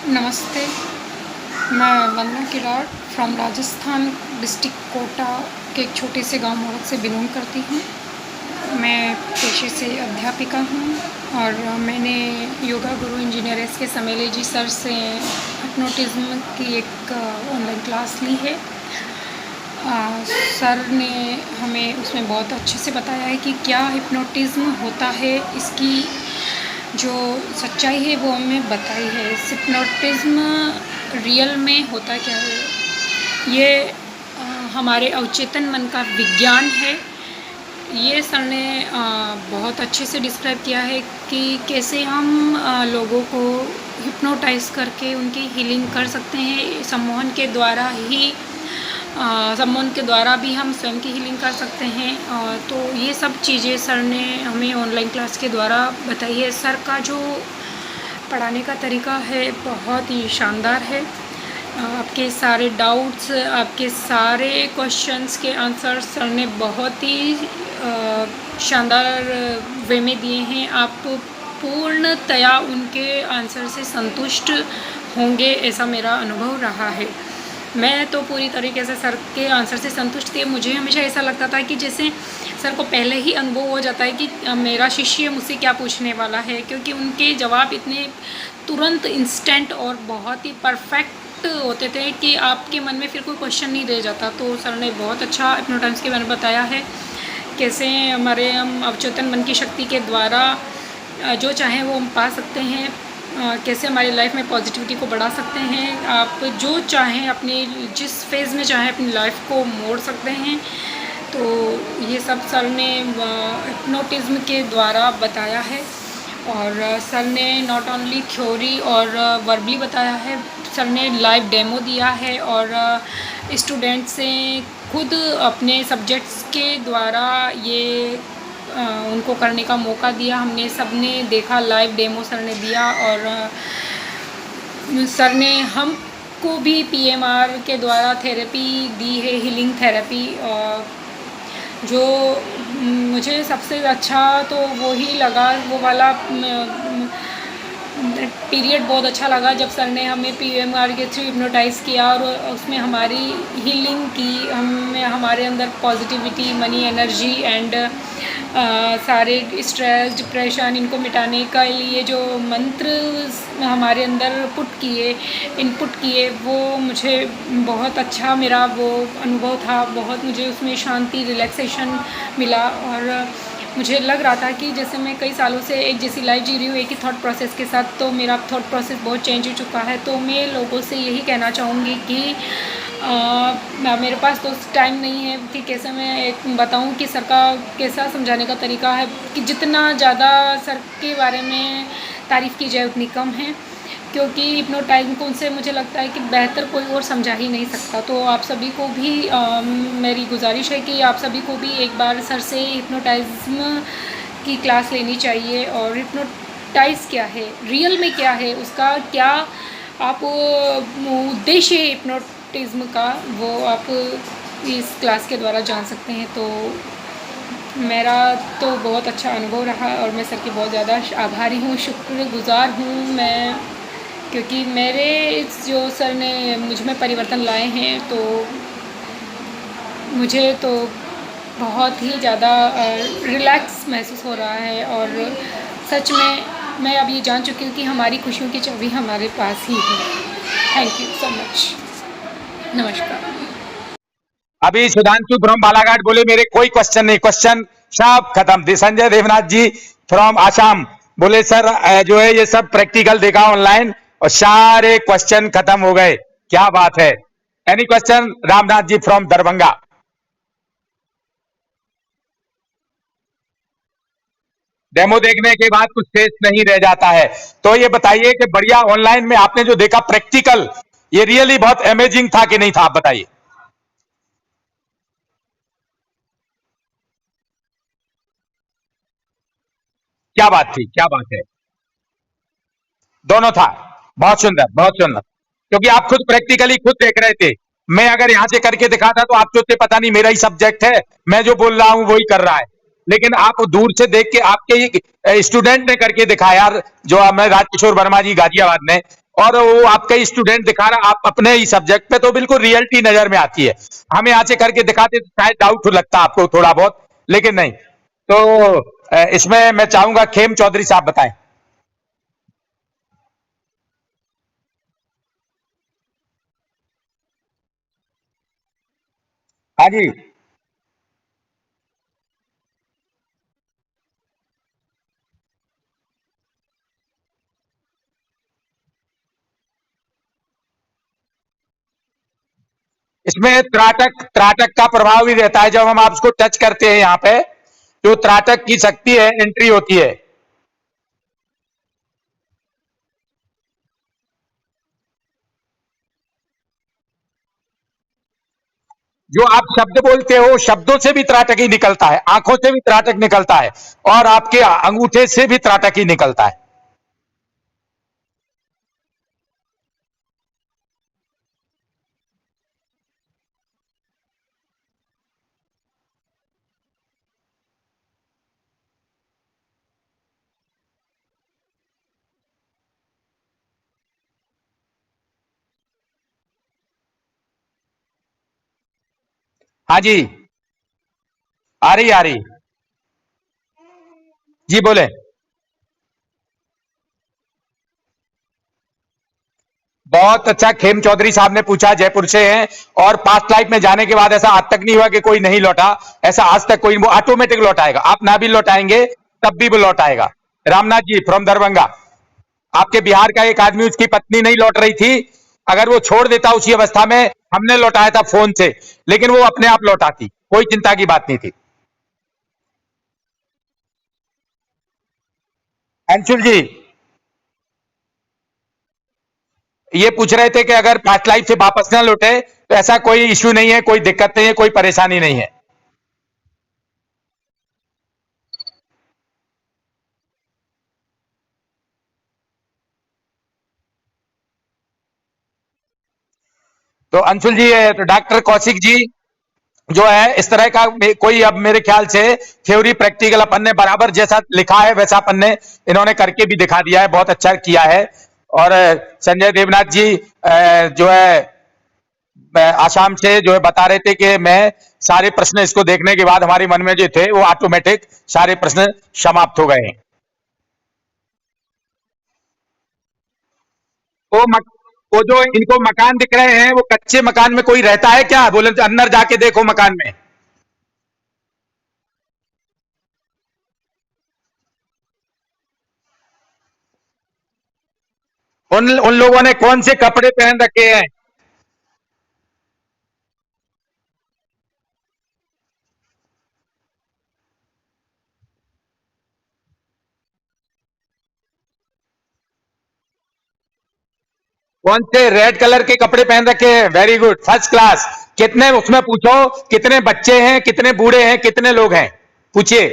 नमस्ते, मैं वंदना किराड़ from Rajasthan district Kota के एक छोटे से गांव मोरत से बिलोंग करती हूँ। मैं पेशे से अध्यापिका हूँ और मैंने योगा गुरु इंजीनियर एस के समेले जी सर से हिप्नोटिज्म की एक ऑनलाइन क्लास ली है। सर ने हमें उसमें बहुत अच्छे से बताया है कि क्या हिप्नोटिज्म होता है, इसकी जो सच्चाई है वो हमें बताई है। हिप्नोटिज्म रियल में होता क्या है, ये हमारे अवचेतन मन का विज्ञान है। ये सर ने बहुत अच्छे से डिस्क्राइब किया है कि कैसे हम लोगों को हिप्नोटाइज करके उनकी हीलिंग कर सकते हैं। सम्मोहन के द्वारा ही सम्मोहन के द्वारा भी हम स्वयं की हीलिंग कर सकते हैं। तो ये सब चीज़ें सर ने हमें ऑनलाइन क्लास के द्वारा बताई है। सर का जो पढ़ाने का तरीका है बहुत ही शानदार है। आपके सारे डाउट्स, आपके सारे क्वेश्चंस के आंसर सर ने बहुत ही शानदार वे में दिए हैं। आप पूर्णतया उनके आंसर से संतुष्ट होंगे, ऐसा मेरा अनुभव रहा है। मैं तो पूरी तरीके से सर के आंसर से संतुष्ट थी। मुझे हमेशा ऐसा लगता था कि जैसे सर को पहले ही अनुभव हो जाता है कि मेरा शिष्य मुझसे क्या पूछने वाला है, क्योंकि उनके जवाब इतने तुरंत, इंस्टेंट और बहुत ही परफेक्ट होते थे कि आपके मन में फिर कोई क्वेश्चन नहीं रह जाता। तो सर ने बहुत अच्छा हिप्नोटिज्म के बारे में बताया है, कैसे हम अवचेतन मन की शक्ति के द्वारा जो चाहें वो हम पा सकते हैं, कैसे हमारी लाइफ में पॉजिटिविटी को बढ़ा सकते हैं। आप जो चाहें अपनी जिस फेज़ में चाहें अपनी लाइफ को मोड़ सकते हैं। तो ये सब सर ने हिप्नोटिज्म के द्वारा बताया है। और सर ने नॉट ओनली थ्योरी और वर्बली बताया है, सर ने लाइव डेमो दिया है और स्टूडेंट से खुद अपने सब्जेक्ट्स के द्वारा ये उनको करने का मौका दिया। हमने सबने देखा, लाइव डेमो सर ने दिया। और सर ने हमको भी पीएमआर के द्वारा थेरेपी दी है, हीलिंग थेरेपी। जो मुझे सबसे अच्छा तो वो ही लगा, वो वाला पीरियड बहुत अच्छा लगा जब सर ने हमें पीएमआर के थ्रू हिप्नोटाइज़ किया और उसमें हमारी हीलिंग की। हमें हमारे अंदर पॉजिटिविटी, मनी, एनर्जी एंड सारे स्ट्रेस, डिप्रेशन, इनको मिटाने के लिए जो मंत्र हमारे अंदर इनपुट किए, वो मुझे बहुत अच्छा मेरा वो अनुभव था। बहुत मुझे उसमें शांति, रिलैक्सेशन मिला और मुझे लग रहा था कि जैसे मैं कई सालों से एक जैसी लाइफ जी रही हूँ, एक ही थॉट प्रोसेस के साथ। तो मेरा थॉट प्रोसेस बहुत चेंज हो चुका है। तो मैं लोगों से यही कहना चाहूँगी कि मेरे पास तो टाइम नहीं है कि कैसे मैं एक बताऊँ कि सर का कैसा समझाने का तरीका है, कि जितना ज़्यादा सर के बारे में तारीफ़ की जाए उतनी कम है, क्योंकि हिप्नोटाइज्म से मुझे लगता है कि बेहतर कोई और समझा ही नहीं सकता। तो आप सभी को भी मेरी गुजारिश है कि आप सभी को भी एक बार सर से हिप्नोटाइज्म की क्लास लेनी चाहिए। और हिप्नोटाइज क्या है, रियल में क्या है, उसका क्या आप उद्देश्य है हिप्नोटिज्म का, वो आप इस क्लास के द्वारा जान सकते हैं। तो मेरा तो बहुत अच्छा अनुभव रहा और मैं सर की बहुत ज़्यादा आभारी हूँ, शुक्रगुज़ार हूँ मैं, क्योंकि मेरे जो सर ने मुझ में परिवर्तन लाए हैं। तो मुझे तो बहुत ही ज़्यादा रिलैक्स महसूस हो रहा है। और सच में मैं अब ये जान चुकी हूँ कि हमारी खुशियों की चाबी हमारे पास ही है। Thank you so much. नमस्कार। अभी सुधांशु फ्रॉम बालाघाट बोले मेरे कोई क्वेश्चन नहीं, क्वेश्चन सब खत्म। संजय देवनाथ जी फ्रॉम आसाम बोले सर जो है ये सब प्रैक्टिकल देखा ऑनलाइन और सारे क्वेश्चन खत्म हो गए, क्या बात है। Any question? Ramnath ji from Darbhanga. Demo देखने के बाद कुछ शेष नहीं रह जाता है। तो ये बताइए कि बढ़िया ऑनलाइन में आपने जो देखा प्रैक्टिकल, ये रियली बहुत अमेजिंग था कि नहीं था, आप बताइए। क्या बात थी, क्या बात है। दोनों था। बहुत सुंदर, बहुत सुंदर। क्योंकि आप खुद प्रैक्टिकली खुद देख रहे थे। मैं अगर यहां से करके दिखाता तो आप सोचते पता नहीं मेरा ही सब्जेक्ट है, मैं जो बोल रहा हूं वही कर रहा है। लेकिन आप दूर से देख के आपके स्टूडेंट ने करके दिखाया, जो हमें राजकिशोर वर्मा जी गाजियाबाद ने, और वो आपका ही स्टूडेंट दिखा रहा आप अपने ही सब्जेक्ट पे, तो बिल्कुल रियलिटी नजर में आती है। हम यहाँ से करके दिखाते तो शायद डाउट लगता आपको थोड़ा बहुत, लेकिन नहीं। तो इसमें मैं चाहूंगा खेम चौधरी साहब बताएं। हाँ जी। इसमें त्राटक त्राटक का प्रभाव भी रहता है, जब हम आप उसको टच करते हैं यहाँ पे, जो त्राटक की शक्ति है एंट्री होती है। जो आप शब्द बोलते हो, शब्दों से भी त्राटक ही निकलता है, आंखों से भी त्राटक निकलता है, और आपके अंगूठे से भी त्राटक ही निकलता है। हाँ जी। आ रही, आ रही। जी बोले। बहुत अच्छा खेम चौधरी साहब ने पूछा, जयपुर से हैं। और पास्ट लाइफ में जाने के बाद ऐसा आज तक नहीं हुआ कि कोई नहीं लौटा। ऐसा आज तक कोई, वो ऑटोमेटिक लौट आएगा, आप ना भी लौटाएंगे तब भी वो लौट आएगा। रामनाथ जी फ्रॉम दरभंगा, आपके बिहार का एक आदमी, उसकी पत्नी नहीं लौट रही थी, अगर वो छोड़ देता उसी अवस्था में, हमने लौटाया था फोन से, लेकिन वो अपने आप लौटाती, कोई चिंता की बात नहीं थी। अंशुल जी ये पूछ रहे थे कि अगर पास्ट लाइफ से वापस ना लौटे तो ऐसा कोई इश्यू नहीं है, कोई दिक्कत नहीं है, कोई परेशानी नहीं है। तो अंशुल जी, तो डॉक्टर कौशिक जी जो है, इस तरह का कोई, अब मेरे ख्याल से थ्योरी प्रैक्टिकल अपन ने बराबर जैसा लिखा है वैसा अपन ने, इन्होंने करके भी दिखा दिया है, बहुत अच्छा किया है। और संजय देवनाथ जी जो है आसाम से जो है बता रहे थे कि मैं सारे प्रश्न इसको देखने के बाद हमारे मन में जो थे वो ऑटोमेटिक सारे प्रश्न समाप्त हो गए हैं। वो मक, वो जो इनको मकान दिख रहे हैं, वो कच्चे मकान में कोई रहता है क्या? बोले तो अंदर जाके देखो मकान में। उन उन लोगों ने कौन से कपड़े पहन रखे हैं? कौन से रेड कलर के कपड़े पहन रखे हैं? Very good, first class. कितने, उसमें पूछो कितने बच्चे हैं, कितने बूढ़े हैं, कितने लोग हैं, पूछिए।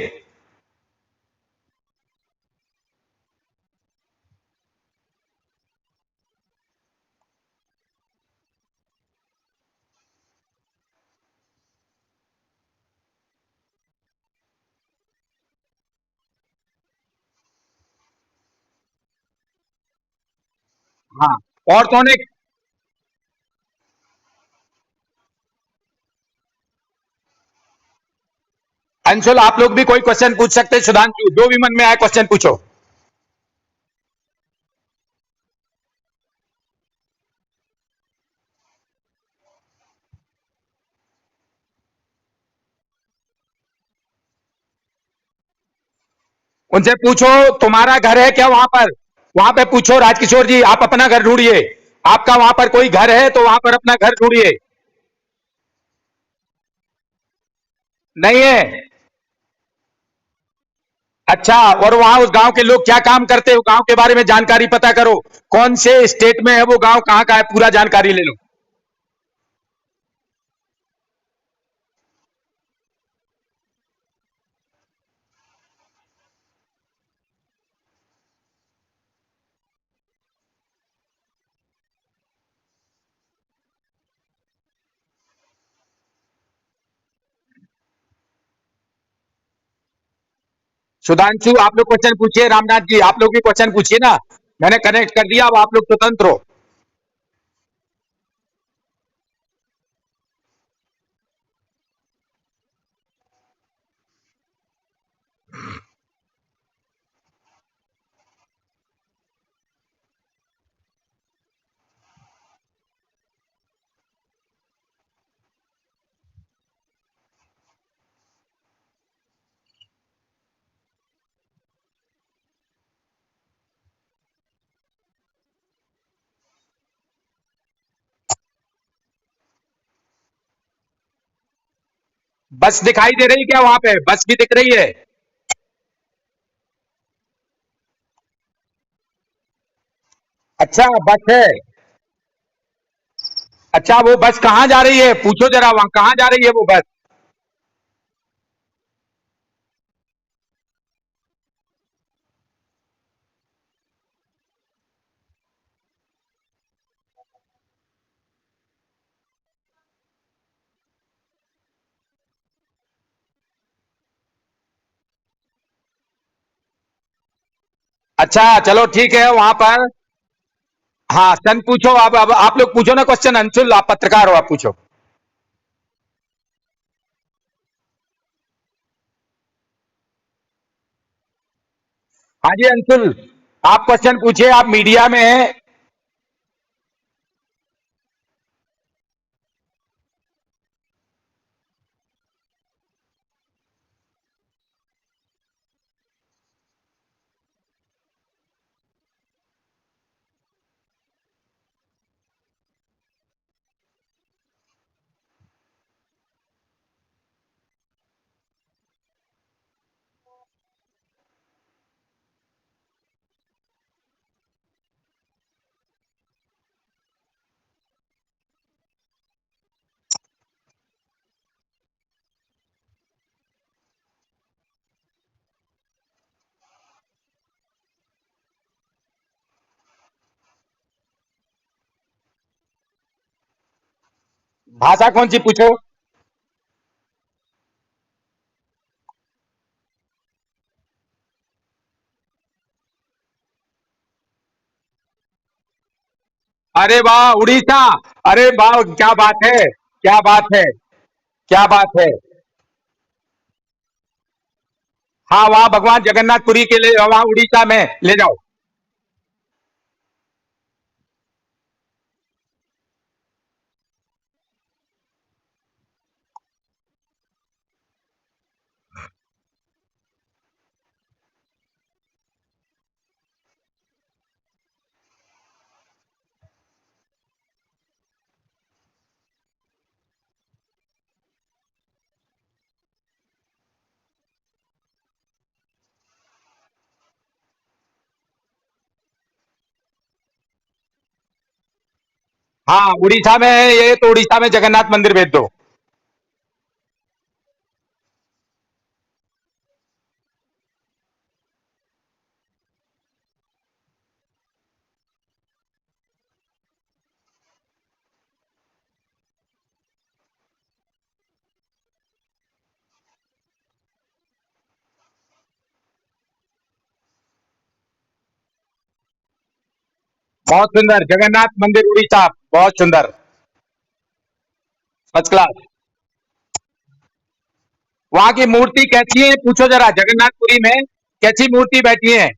हाँ। औरतों ने, अंशुल आप लोग भी कोई क्वेश्चन पूछ सकते हैं, सुधांशु जो भी मन में आए क्वेश्चन पूछो। उनसे पूछो तुम्हारा घर है क्या वहां पर, वहां पे पूछो राजकिशोर जी, आप अपना घर ढूंढिए। आपका वहां पर कोई घर है तो वहां पर अपना घर ढूंढिए। नहीं है? अच्छा, और वहां उस गांव के लोग क्या काम करते हो, गांव के बारे में जानकारी पता करो। कौन से स्टेट में है वो गांव, कहाँ का है, पूरा जानकारी ले लो। सुधांशु आप लोग क्वेश्चन पूछिए, रामनाथ जी आप लोग भी क्वेश्चन पूछिए ना। मैंने कनेक्ट कर दिया, अब आप लोग स्वतंत्र हो। बस दिखाई दे रही क्या वहां पे? बस भी दिख रही है? अच्छा, बस है। अच्छा, वो बस कहाँ जा रही है? पूछो जरा, वहां कहाँ जा रही है वो बस? अच्छा, चलो ठीक है वहां पर। हाँ, सन पूछो। अब आप लोग पूछो ना क्वेश्चन। अंशुल, आप पत्रकार हो, आप पूछो। हाँ जी अंशुल, आप क्वेश्चन पूछिए, आप मीडिया में हैं। भाषा कौन सी पूछो? अरे वाह, उड़ीसा! अरे वाह, क्या बात है, क्या बात है, क्या बात है। हाँ, वहाँ भगवान जगन्नाथपुरी के लिए, वहाँ उड़ीसा में ले जाओ। हाँ, उड़ीसा में है ये, तो उड़ीसा में जगन्नाथ मंदिर भेज दो। बहुत सुंदर, जगन्नाथ मंदिर उड़ीसा, बहुत सुंदर। First class. वहां की मूर्ति कैसी है पूछो जरा, जगन्नाथपुरी में कैसी मूर्ति बैठी है?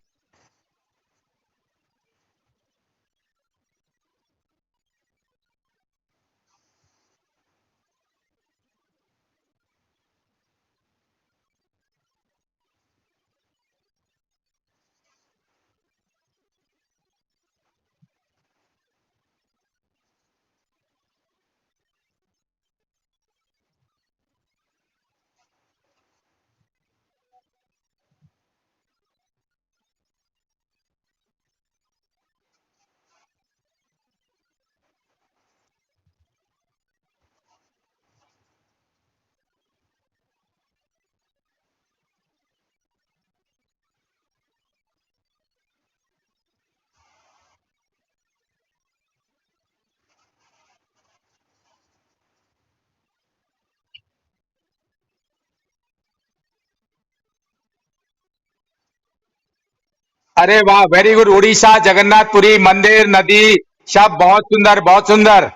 अरे वाह, वेरी गुड। उड़ीसा, जगन्नाथपुरी मंदिर, नदी, सब बहुत सुंदर, बहुत सुंदर।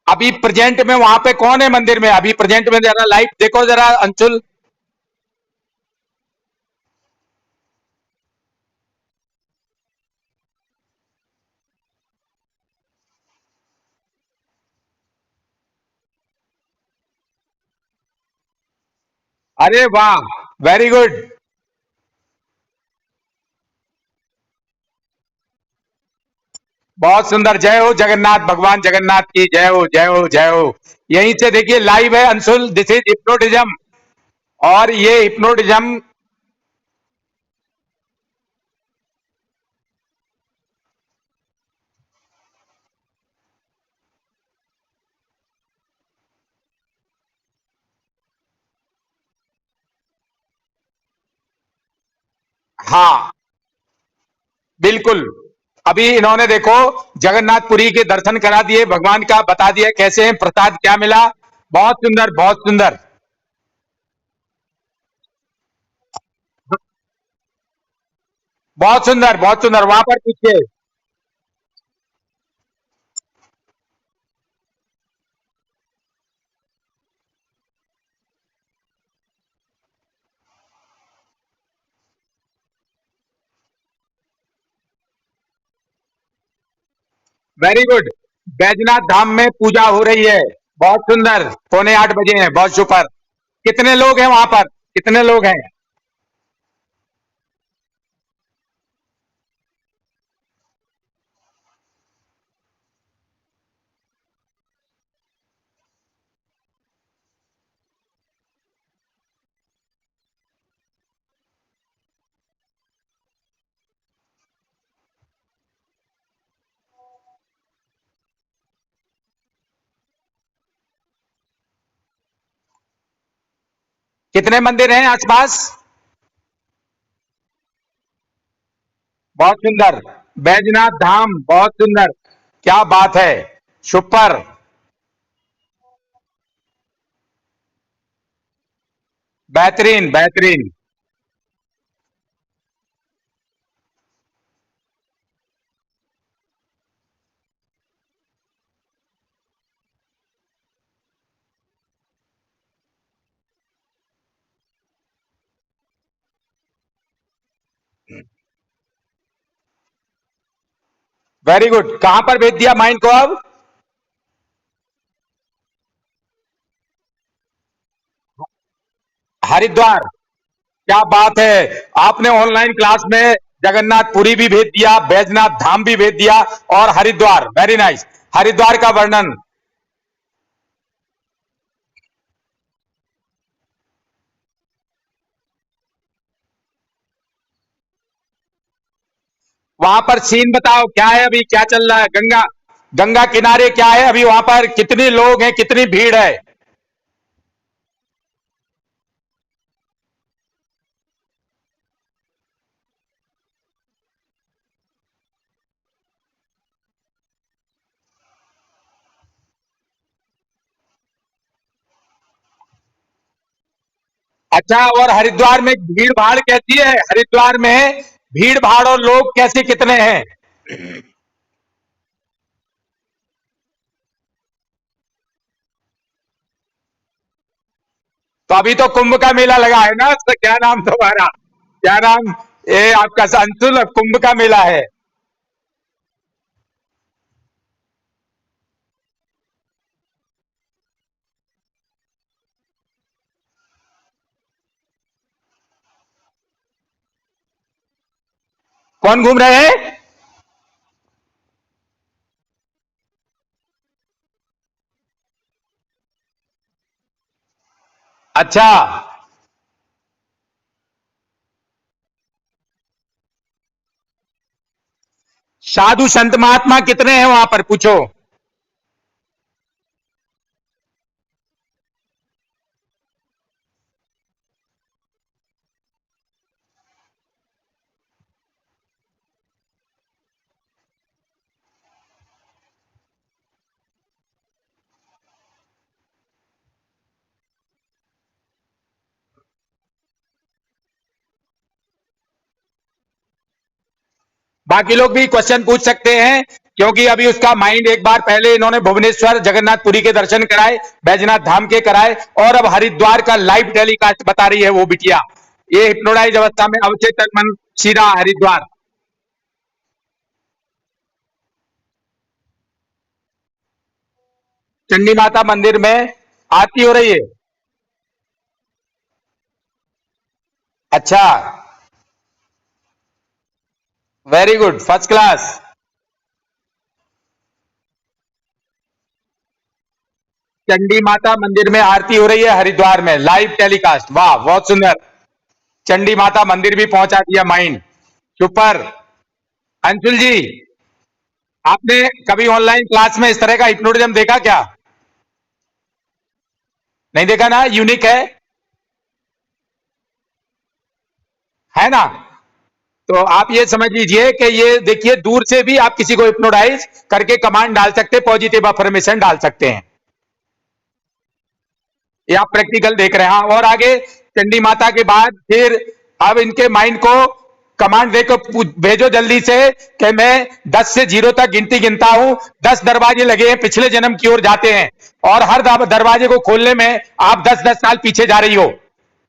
अभी प्रेजेंट में वहां पे कौन है मंदिर में? अभी प्रेजेंट में जरा लाइव देखो जरा अंशुल। अरे वाह, वेरी गुड। बहुत सुंदर। जय हो जगन्नाथ, भगवान जगन्नाथ की जय हो, जय हो, जय हो। यहीं से देखिए लाइव है अंशुल, दिस इज हिप्नोटिज्म। और ये हिप्नोटिज्म, हाँ बिल्कुल। अभी इन्होंने देखो जगन्नाथपुरी के दर्शन करा दिए, भगवान का बता दिया कैसे हैं, प्रसाद क्या मिला। बहुत सुंदर, बहुत सुंदर। बहुत सुंदर, बहुत सुंदर। वहां पर पूछिए। Very good. बैजनाथ धाम में पूजा हो रही है। बहुत सुंदर। पौने 8 बजे हैं, बहुत सुपर। कितने लोग हैं वहां पर? कितने लोग हैं? कितने मंदिर हैं आसपास? बहुत सुंदर। बैजनाथ धाम, बहुत सुंदर। क्या बात है। सुपर। बेहतरीन, बेहतरीन। Very good. कहां पर भेज दिया माइंड को अब? हरिद्वार। क्या बात है। आपने ऑनलाइन क्लास में जगन्नाथपुरी भी भेज दिया, बैजनाथ धाम भी भेज दिया, और हरिद्वार। Very nice. हरिद्वार का वर्णन। वहां पर सीन बताओ, क्या है अभी, क्या चल रहा है? गंगा, गंगा किनारे क्या है अभी वहां पर? कितने लोग हैं, कितनी भीड़ है? अच्छा, और हरिद्वार में भीड़ भाड़ कैसी है? हरिद्वार में भीड़ भाड़ और लोग कैसे, कितने हैं? तो अभी तो कुंभ का मेला लगा है ना, उसका क्या नाम तुम्हारा? क्या नाम? ये आपका अंशुल, कुंभ का मेला है। कौन घूम रहे हैं? अच्छा। साधु संत महात्मा कितने हैं वहां पर, पूछो। बाकी लोग भी क्वेश्चन पूछ सकते हैं, क्योंकि अभी उसका माइंड एक बार पहले इन्होंने भुवनेश्वर जगन्नाथपुरी के दर्शन कराए, बैजनाथ धाम के कराए, और अब हरिद्वार का लाइव टेलीकास्ट बता रही है वो बिटिया। ये हिप्नोटाइज अवस्था में अवचेतन मन सीधा हरिद्वार। चंडी माता मंदिर में आरती हो रही है। अच्छा, very good, first class. Chandi माता मंदिर में आरती हो रही है हरिद्वार में, लाइव टेलीकास्ट। वाह, बहुत सुंदर। चंडी माता मंदिर भी पहुंचा दिया माइंड। सुपर। अंशुल जी, आपने कभी ऑनलाइन क्लास में इस तरह का हिप्नोटिज्म देखा क्या? नहीं देखा ना, यूनिक है ना? तो आप ये समझ लीजिए कि ये देखिए, दूर से भी आप किसी को हिप्नोटाइज करके कमांड डाल सकते, पॉजिटिव अफर्मेशन डाल सकते हैं। ये आप प्रैक्टिकल देख रहे हैं। हाँ, और आगे चंडी माता के बाद फिर अब इनके माइंड को कमांड देकर भेजो जल्दी से कि मैं 10 से 0 तक गिनती गिनता हूं। 10 दरवाजे लगे हैं, पिछले जन्म की ओर जाते हैं, और हर दरवाजे को खोलने में आप 10-10 साल पीछे जा रही हो।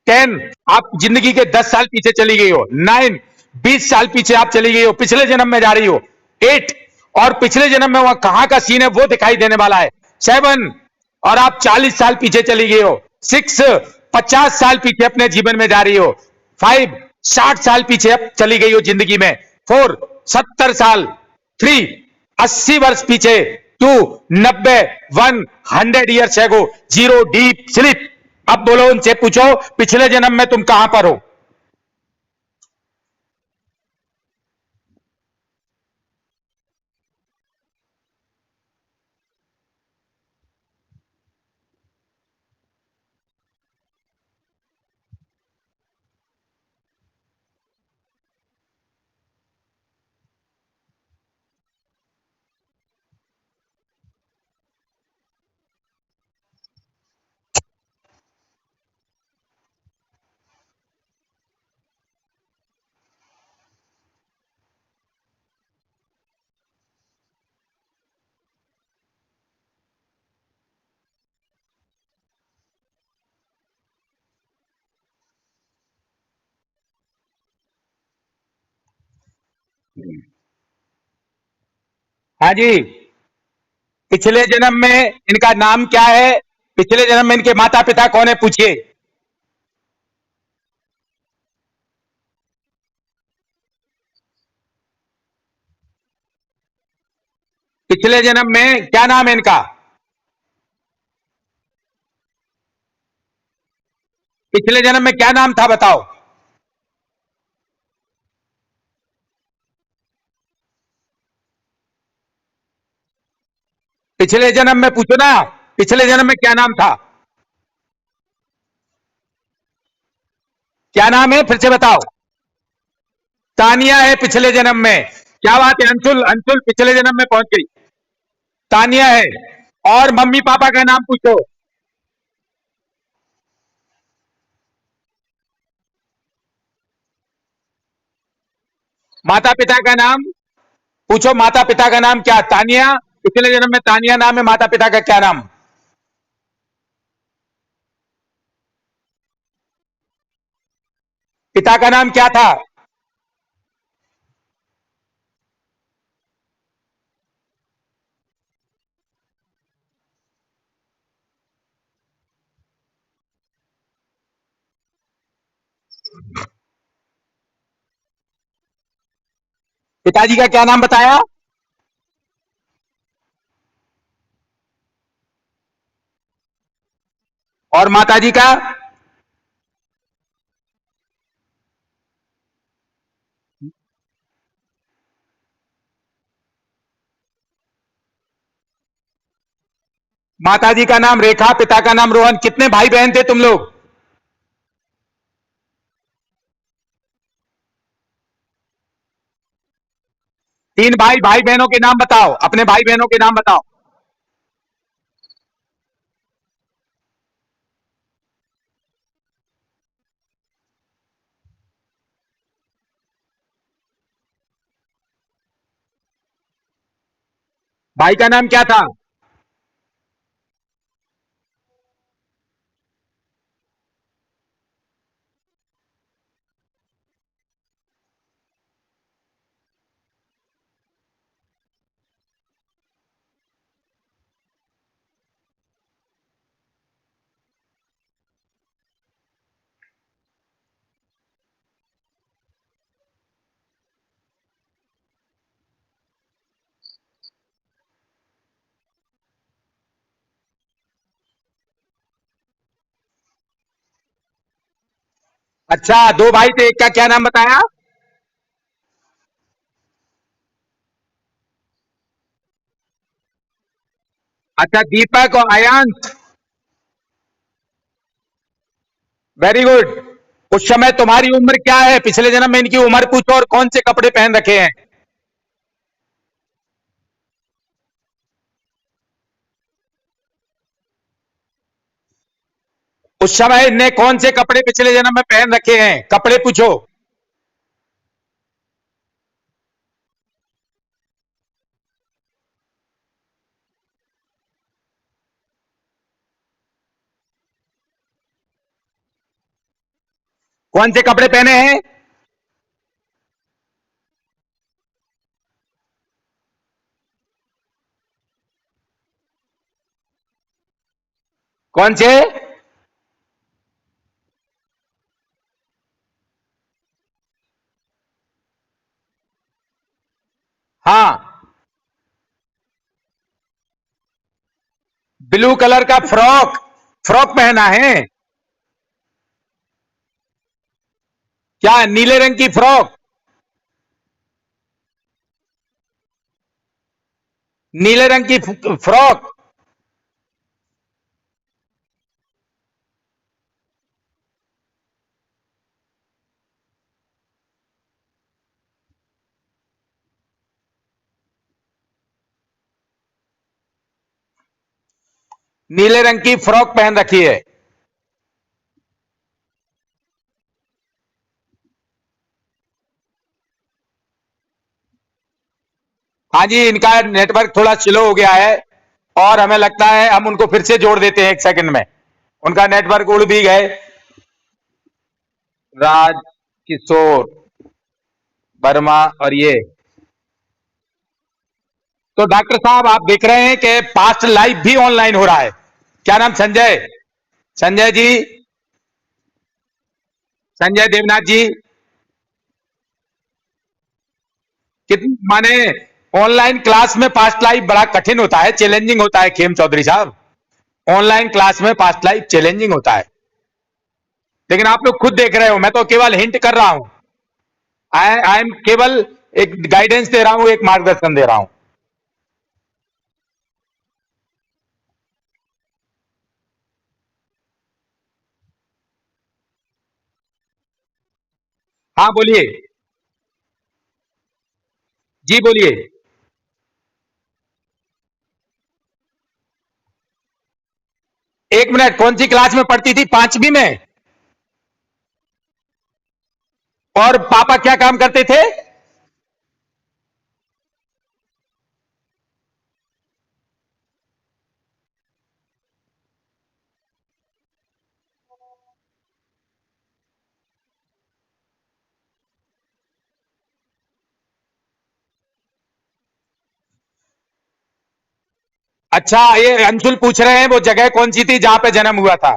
10, आप जिंदगी के 10 साल पीछे चली गई हो। 9, 20 साल पीछे आप चली गई हो, पिछले जन्म में जा रही हो। 8, और पिछले जन्म में वहां कहां का सीन है वो दिखाई देने वाला है। 7, और आप 40 साल पीछे चली गई हो। 6, 50 साल पीछे अपने जीवन में जा रही हो। 5, 60 साल पीछे अब चली गई हो जिंदगी में। 4, 70 साल। 3, 80 वर्ष पीछे। 2, 90, 1, 100 ईयर्स एगो। 0, deep sleep. अब बोलो, उनसे पूछो पिछले जन्म में तुम कहां पर हो। हाँ जी। पिछले जन्म में इनका नाम क्या है? पिछले जन्म में इनके माता पिता कौन है, पूछिए। पिछले जन्म में क्या नाम है इनका? पिछले जन्म में क्या नाम था, बताओ। पिछले जन्म में पूछो ना, पिछले जन्म में क्या नाम था? क्या नाम है, फिर से बताओ। तानिया है पिछले जन्म में। क्या बात है अंशुल, अंशुल पिछले जन्म में पहुंच गई। तानिया है। और मम्मी पापा का नाम पूछो। माता पिता का नाम पूछो। माता पिता का नाम क्या? तानिया। पिछले जन्म में तानिया नाम है, माता पिता का क्या नाम? पिता का नाम क्या था? पिताजी का क्या नाम बताया? और माताजी का? माताजी का नाम रेखा, पिता का नाम रोहन। कितने भाई बहन थे तुम लोग? 3 भाई। भाई बहनों के नाम बताओ, अपने भाई बहनों के नाम बताओ। भाई का नाम क्या था? अच्छा, दो भाई थे, एक का क्या नाम बताया? अच्छा, दीपक और अयांश। Very good. उस समय तुम्हारी उम्र क्या है? पिछले जन्म में इनकी उम्र पूछो और कौन से कपड़े पहन रखे हैं। उस समय इनने कौन से कपड़े पिछले जन्म में पहन रखे हैं, कपड़े पूछो। कौन से कपड़े पहने हैं? कौन से? हाँ। ब्लू कलर का फ्रॉक, फ्रॉक पहना है। क्या नीले रंग की फ्रॉक? नीले रंग की फ्रॉक। नीले रंग की फ्रॉक पहन रखी है। हाँ जी, इनका नेटवर्क थोड़ा स्लो हो गया है और हमें लगता है हम उनको फिर से जोड़ देते हैं 1 सेकंड में। उनका नेटवर्क उड़ भी गए। राज किशोर वर्मा और ये। तो डॉक्टर साहब आप देख रहे हैं कि पास्ट लाइफ भी ऑनलाइन हो रहा है। क्या नाम? संजय। संजय जी, संजय देवनाथ जी। कित माने ऑनलाइन क्लास में पास्ट लाइफ बड़ा कठिन होता है, चैलेंजिंग होता है खेम चौधरी साहब। ऑनलाइन क्लास में पास्ट लाइफ चैलेंजिंग होता है। लेकिन आप लोग खुद देख रहे हो, मैं तो केवल हिंट कर रहा हूं। आई एम केवल एक गाइडेंस दे रहा हूं, एक मार्गदर्शन दे रहा हूं। हाँ बोलिए। जी बोलिए। 1 मिनट, कौन सी क्लास में पढ़ती थी? 5वीं में? और पापा क्या काम करते थे? अच्छा, ये अंशुल पूछ रहे हैं वो जगह कौन सी थी जहां पे जन्म हुआ था।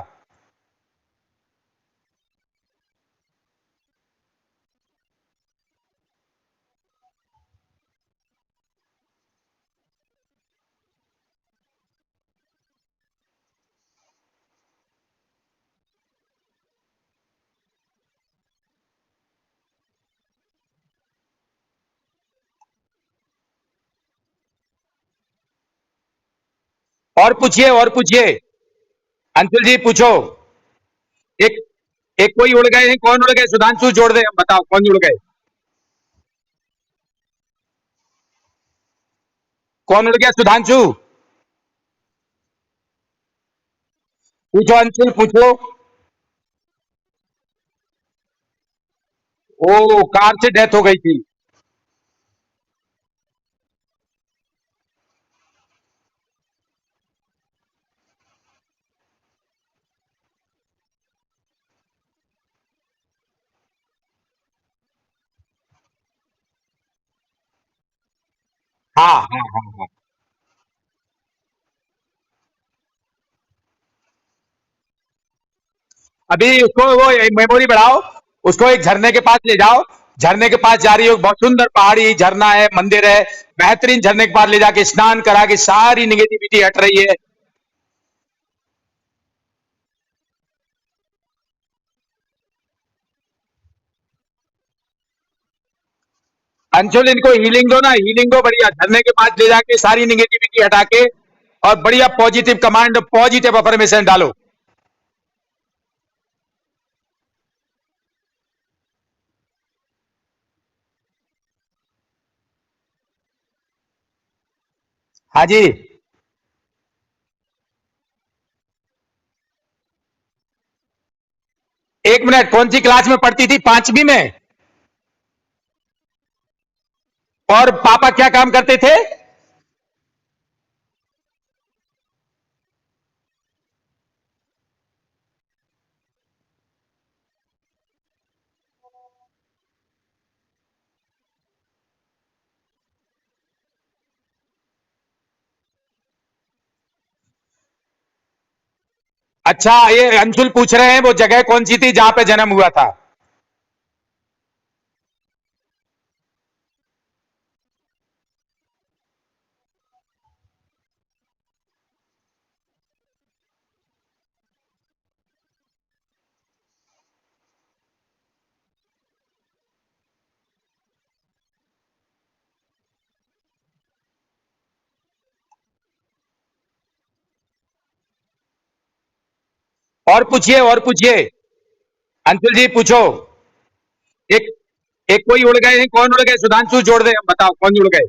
और पूछिए, और पूछिए। अंशुल जी पूछो। एक एक कोई उड़ गए हैं, कौन उड़ गए? सुधांशु जोड़ दे, बताओ कौन उड़ गए? कौन उड़ गया? सुधांशु। पूछो अंशुल, पूछो। ओ, कार से डेथ हो गई थी। हाँ हाँ हाँ हाँ। अभी उसको वो मेमोरी बढ़ाओ, उसको एक झरने के पास ले जाओ, झरने के पास जा रही हो, बहुत सुंदर पहाड़ी झरना है, मंदिर है, बेहतरीन झरने के पास ले जाके स्नान करा के सारी निगेटिविटी हट रही है। अंशुल इनको हीलिंग दो ना, हीलिंग दो बढ़िया, झरने के पास ले जाके सारी निगेटिविटी हटा के और बढ़िया पॉजिटिव कमांड, पॉजिटिव अफर्मेशन डालो। हाँ जी। 1 मिनट, कौन सी क्लास में पढ़ती थी? 5वीं में? और पापा क्या काम करते थे? अच्छा, ये अंशुल पूछ रहे हैं वो जगह कौन सी थी जहां पे जन्म हुआ था? और पूछिए, और पूछिए। अंशुल जी पूछो। एक एक कोई उड़ गए हैं, कौन उड़ गए? सुधांशु जोड़ दे, बताओ कौन उड़ गए?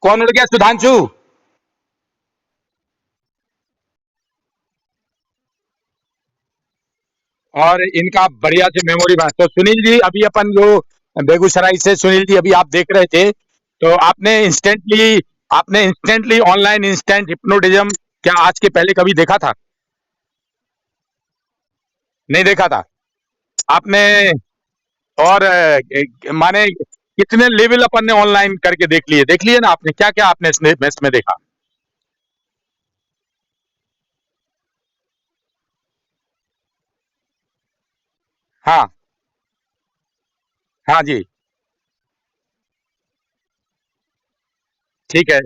कौन उड़ गया? सुधांशु। और इनका बढ़िया से मेमोरी बना। तो सुनील जी, अभी अपन जो बेगूसराय से सुनील जी अभी आप देख रहे थे, तो आपने इंस्टेंटली ऑनलाइन इंस्टेंट हिप्नोटिज्म क्या आज के पहले कभी देखा था? नहीं देखा था आपने? और माने कितने लेवल अपन ने ऑनलाइन करके देख लिए ना आपने? क्या क्या आपने इसमें देखा? हाँ हाँ जी। ठीक है।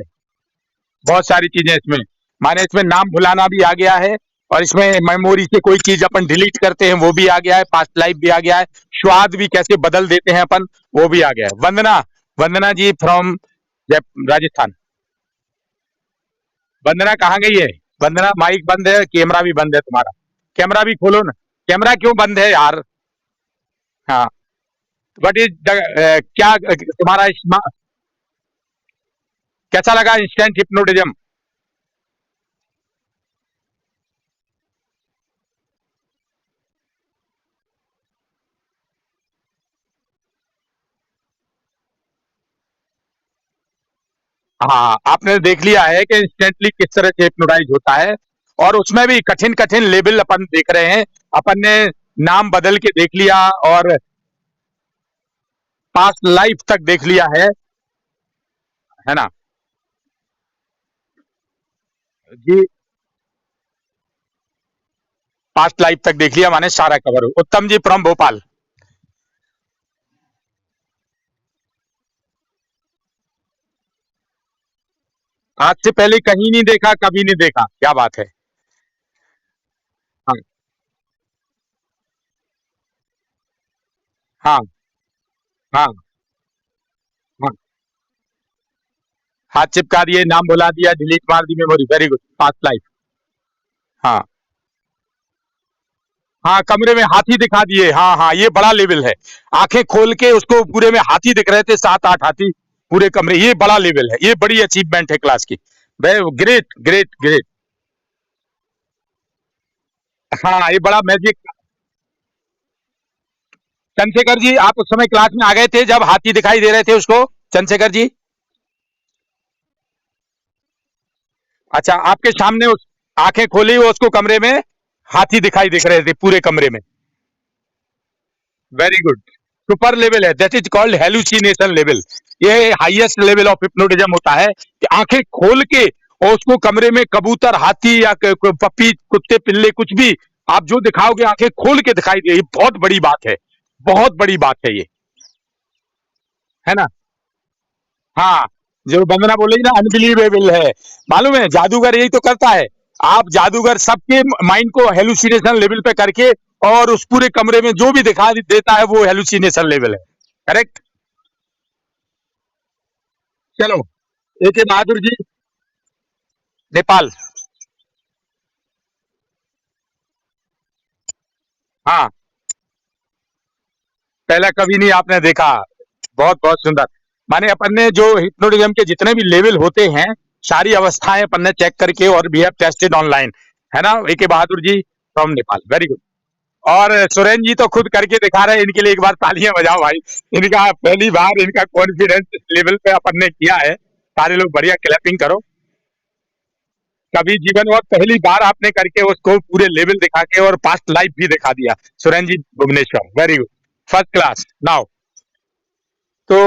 बहुत सारी चीजें इसमें, माने इसमें नाम भुलाना भी आ गया है, और इसमें मेमोरी से कोई चीज अपन डिलीट करते हैं वो भी आ गया है, पास्ट लाइफ भी आ गया है, स्वाद भी कैसे बदल देते हैं अपन वो भी आ गया है। वंदना, वंदना जी फ्रॉम राजस्थान। वंदना कहाँ गई है? वंदना, माइक बंद है, कैमरा भी बंद है तुम्हारा। कैमरा भी खोलो ना। कैमरा क्यों बंद है यार? हाँ। वट इज क्या तुम्हारा कैसा लगा इंस्टेंट हिप्नोटिज्म? हाँ, आपने देख लिया है कि इंस्टेंटली किस तरह से हिप्नोटाइज होता है, और उसमें भी कठिन कठिन लेवल अपन देख रहे हैं। अपन ने नाम बदल के देख लिया, और पास्ट लाइफ तक देख लिया है ना? जी, पास्ट लाइफ तक देख लिया, माने सारा कवर हो। उत्तम जी फ्रॉम भोपाल। आज से पहले कहीं नहीं देखा, कभी नहीं देखा, क्या बात है। हाँ हाँ हाँ हाँ। हाथ चिपका दिए, नाम बुला दिया, डिलीट मार दी memory, very good, past life. हाँ हाँ, कमरे में हाथी दिखा दिए, हाँ हाँ, ये बड़ा लेवल है। आंखें खोल के उसको पूरे में हाथी दिख रहे थे, 7 8 हाथी पूरे कमरे, ये बड़ा लेवल है, ये बड़ी अचीवमेंट है क्लास की। Great great great. हाँ, ये बड़ा मैजिक। चंद्रशेखर जी, आप उस समय क्लास में आ गए थे जब हाथी दिखाई दे रहे थे उसको? चंद्रशेखर जी, अच्छा, आपके सामने उस आंखें खोली वो उसको कमरे में हाथी दिखाई दिख रहे थे पूरे कमरे में। Very good. सुपर लेवल है, that is called hallucination level. ये हाईएस्ट लेवल ऑफ हिप्नोटिज्म होता है कि आंखें खोल के और उसको कमरे में कबूतर, हाथी या पपी, कुत्ते, पिल्ले, कुछ भी आप जो दिखाओगे आंखें खोल के दिखाई दे। ये बहुत बड़ी बात है, बहुत बड़ी बात है ये, है ना। हाँ, जो वंदना बोल रही ना, अनबिलीवेबल है। मालूम है जादूगर यही तो करता है। आप जादूगर सबके माइंड को हेलुसिनेशन लेवल पे करके और उस पूरे कमरे में जो भी दिखा देता है वो हेलुसिनेशन लेवल है। करेक्ट। चलो, ए के बहादुर जी, नेपाल। हाँ, पहला कभी नहीं आपने देखा। बहुत बहुत सुंदर। माने अपन ने जो हिप्नोटिज्म के जितने भी लेवल होते हैं, सारी अवस्थाएं अपन ने चेक करके और वी हैव टेस्टेड ऑनलाइन, है ना। ए के Bahadur ji from Nepal, very good. और सुरेन जी तो खुद करके दिखा रहे हैं, इनके लिए एक बार तालियां बजाओ भाई। इनका पहली बार इनका कॉन्फिडेंस लेवल पे अपन ने किया है। सारे लोग बढ़िया क्लैपिंग करो। कभी जीवन में पहली बार आपने करके उसको पूरे लेवल दिखा के और पास्ट लाइफ भी दिखा दिया। Suren ji Bhubaneswar, very good, first class. Now तो